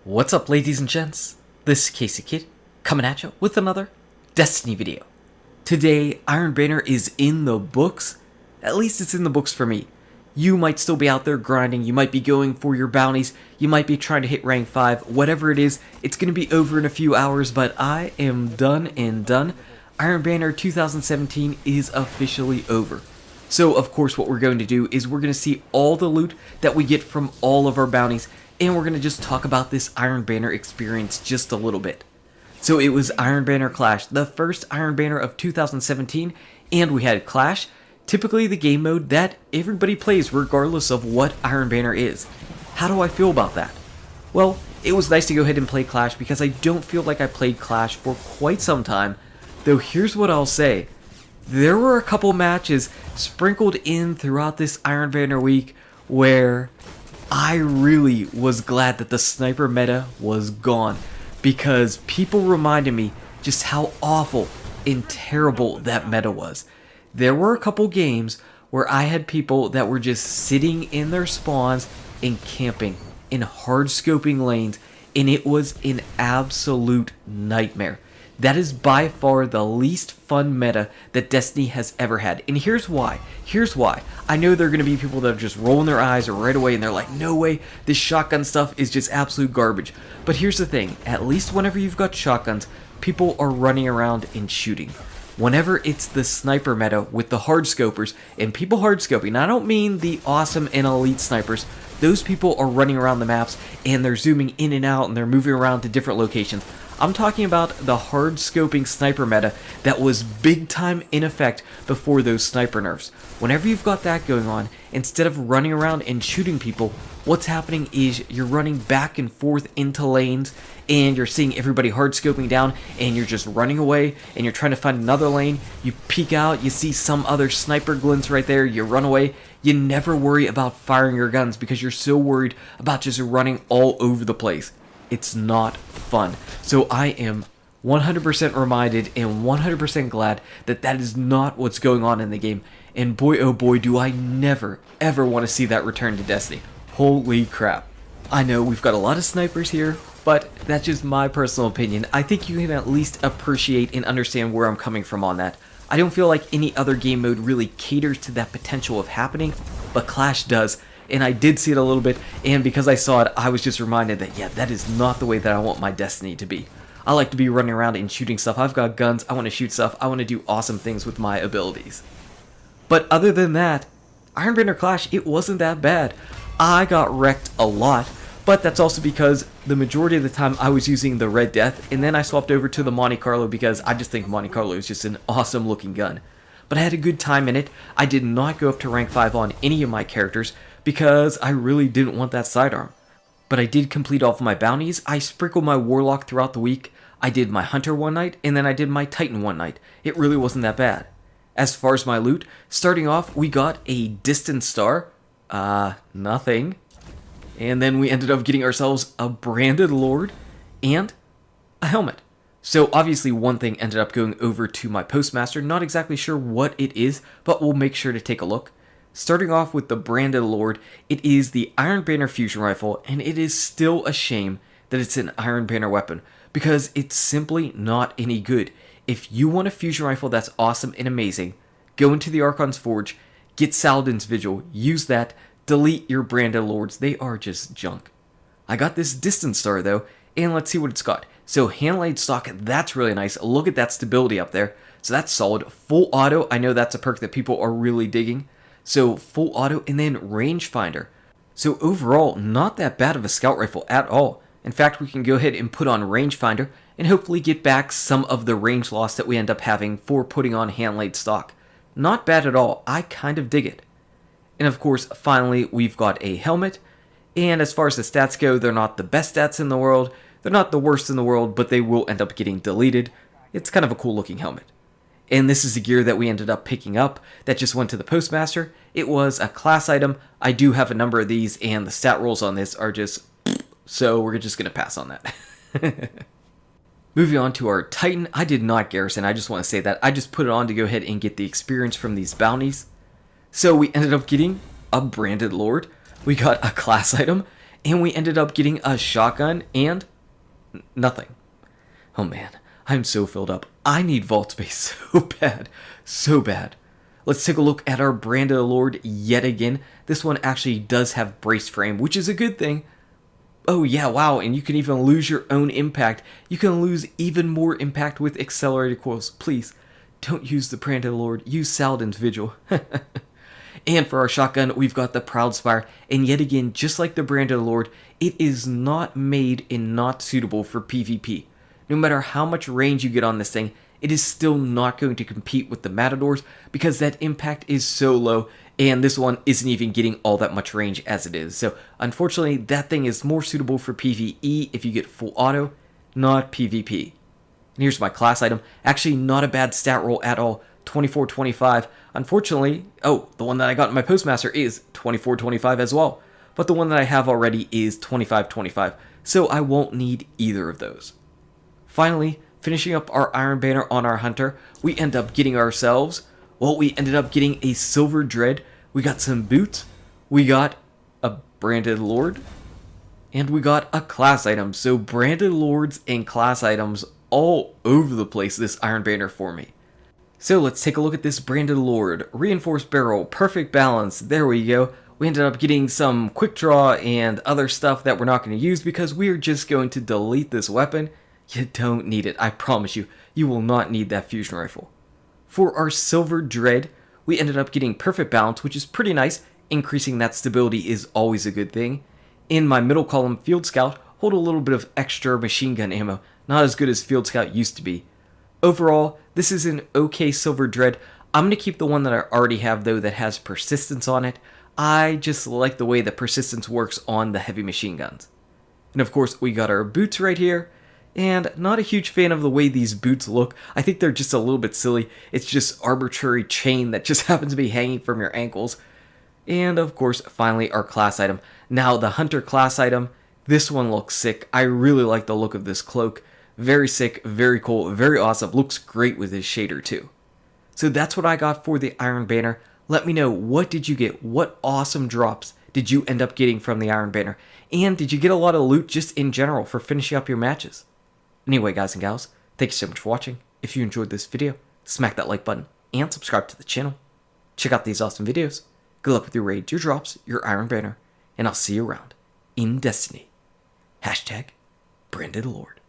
What's up, ladies and gents? This is KSigKid coming at you with another Destiny video. Today, Iron Banner is in the books. At least it's in the books for me. You might still be out there grinding, you might be going for your bounties, you might be trying to hit rank 5, whatever it is, it's going to be over in a few hours, but I am done and done. Iron Banner 2017 is officially over. So, of course, what we're going to do is we're going to see all the loot that we get from all of our bounties, and we're going to just talk about this Iron Banner experience just a little bit. So it was Iron Banner Clash, the first Iron Banner of 2017, and we had Clash, typically the game mode that everybody plays regardless of what Iron Banner is. How do I feel about that? Well, it was nice to go ahead and play Clash because I don't feel like I played Clash for quite some time, though here's what I'll say. There were a couple matches sprinkled in throughout this Iron Banner week where I really was glad that the sniper meta was gone, because people reminded me just how awful and terrible that meta was. There were a couple games where I had people that were just sitting in their spawns and camping in hard scoping lanes, and it was an absolute nightmare. That is by far the least fun meta that Destiny has ever had. And here's why. I know there are going to be people that are just rolling their eyes right away and they're like, no way, this shotgun stuff is just absolute garbage. But here's the thing. At least whenever you've got shotguns, people are running around and shooting. Whenever it's the sniper meta with the hard scopers, and people hard scoping, and I don't mean the awesome and elite snipers, those people are running around the maps and they're zooming in and out and they're moving around to different locations. I'm talking about the hard scoping sniper meta that was big time in effect before those sniper nerfs. Whenever you've got that going on, instead of running around and shooting people, what's happening is you're running back and forth into lanes and you're seeing everybody hard scoping down and you're just running away and you're trying to find another lane. You peek out, you see some other sniper glints right there, you run away. You never worry about firing your guns because you're so worried about just running all over the place. It's not fun. So I am 100% reminded and 100% glad that that is not what's going on in the game. And boy, oh boy, do I never, ever want to see that return to Destiny. Holy crap. I know we've got a lot of snipers here, but that's just my personal opinion. I think you can at least appreciate and understand where I'm coming from on that. I don't feel like any other game mode really caters to that potential of happening, but Clash does. And I did see it a little bit, and because I saw it, I was just reminded that, yeah, that is not the way that I want my Destiny to be. I like to be running around and shooting stuff. I've got guns, I want to shoot stuff, I want to do awesome things with my abilities. But other than that, Iron Banner Clash, it wasn't that bad. I got wrecked a lot, but that's also because the majority of the time I was using the Red Death, and then I swapped over to the Monte Carlo because I just think Monte Carlo is just an awesome looking gun. But I had a good time in it. I did not go up to rank 5 on any of my characters because I really didn't want that sidearm. But I did complete all of my bounties. I sprinkled my Warlock throughout the week. I did my Hunter one night, and then I did my Titan one night. It really wasn't that bad. As far as my loot, starting off, we got a Distant Star. Nothing. And then we ended up getting ourselves a Branded Lord and a helmet. So obviously one thing ended up going over to my Postmaster. Not exactly sure what it is, but we'll make sure to take a look. Starting off with the Branded Lord, it is the Iron Banner Fusion Rifle, and it is still a shame that it's an Iron Banner weapon, because it's simply not any good. If you want a Fusion Rifle that's awesome and amazing, go into the Archon's Forge, get Saladin's Vigil, use that, delete your Branded Lords, they are just junk. I got this Distant Star though, and let's see what it's got. So hand-laid stock, that's really nice. Look at that stability up there. So that's solid. Full auto, I know that's a perk that people are really digging. So full auto, and then rangefinder. So overall, not that bad of a scout rifle at all. In fact, we can go ahead and put on rangefinder and hopefully get back some of the range loss that we end up having for putting on hand-laid stock. Not bad at all. I kind of dig it. And of course, finally, we've got a helmet. And as far as the stats go, they're not the best stats in the world. They're not the worst in the world, but they will end up getting deleted. It's kind of a cool looking helmet. And this is the gear that we ended up picking up that just went to the Postmaster. It was a class item. I do have a number of these, and the stat rolls on this are just... so we're just going to pass on that. Moving on to our Titan. I did not garrison, I just want to say that. I just put it on to go ahead and get the experience from these bounties. So we ended up getting a Branded Lord. We got a class item, And we ended up getting a shotgun and nothing. Oh man, I'm so filled up. I need vault space so bad. So bad. Let's take a look at our Branded Lord yet again. This one actually does have brace frame, which is a good thing. Oh yeah, wow, and you can even lose your own impact. You can lose even more impact with accelerated coils. Please, don't use the Branded Lord. Use Saladin's Vigil. And for our shotgun, we've got the Proudspire. And yet again, just like the Branded Lord, it is not made and not suitable for PvP. No matter how much range you get on this thing, it is still not going to compete with the Matadors because that impact is so low, and this one isn't even getting all that much range as it is. So unfortunately, that thing is more suitable for PvE if you get full auto, not PvP. And here's my class item. Actually, not a bad stat roll at all. 24-25. Unfortunately, oh, the one that I got in my Postmaster is 24-25 as well. But the one that I have already is 25-25. So I won't need either of those. Finally, finishing up our Iron Banner on our Hunter, we end up getting ourselves, well, we ended up getting a Silver Dread, we got some boots, we got a Branded Lord, and we got a class item. So Branded Lords and class items all over the place this Iron Banner for me. So let's take a look at this Branded Lord. Reinforced barrel, perfect balance, there we go. We ended up getting some quick draw and other stuff that we're not going to use because we are just going to delete this weapon. You don't need it, I promise you. You will not need that fusion rifle. For our Silver Dread, we ended up getting perfect balance, which is pretty nice. Increasing that stability is always a good thing. In my middle column, Field Scout, hold a little bit of extra machine gun ammo. Not as good as Field Scout used to be. Overall, this is an okay Silver Dread. I'm going to keep the one that I already have, though, that has persistence on it. I just like the way the persistence works on the heavy machine guns. And of course, we got our boots right here. And not a huge fan of the way these boots look. I think they're just a little bit silly. It's just arbitrary chain that just happens to be hanging from your ankles. And of course, finally, our class item. Now, the Hunter class item, this one looks sick. I really like the look of this cloak. Very sick, very cool, very awesome. Looks great with his shader too. So that's what I got for the Iron Banner. Let me know, what did you get? What awesome drops did you end up getting from the Iron Banner? And did you get a lot of loot just in general for finishing up your matches? Anyway, guys and gals, thank you so much for watching. If you enjoyed this video, smack that like button and subscribe to the channel. Check out these awesome videos. Good luck with your raids, your drops, your Iron Banner, and I'll see you around in Destiny. #Branded Lord.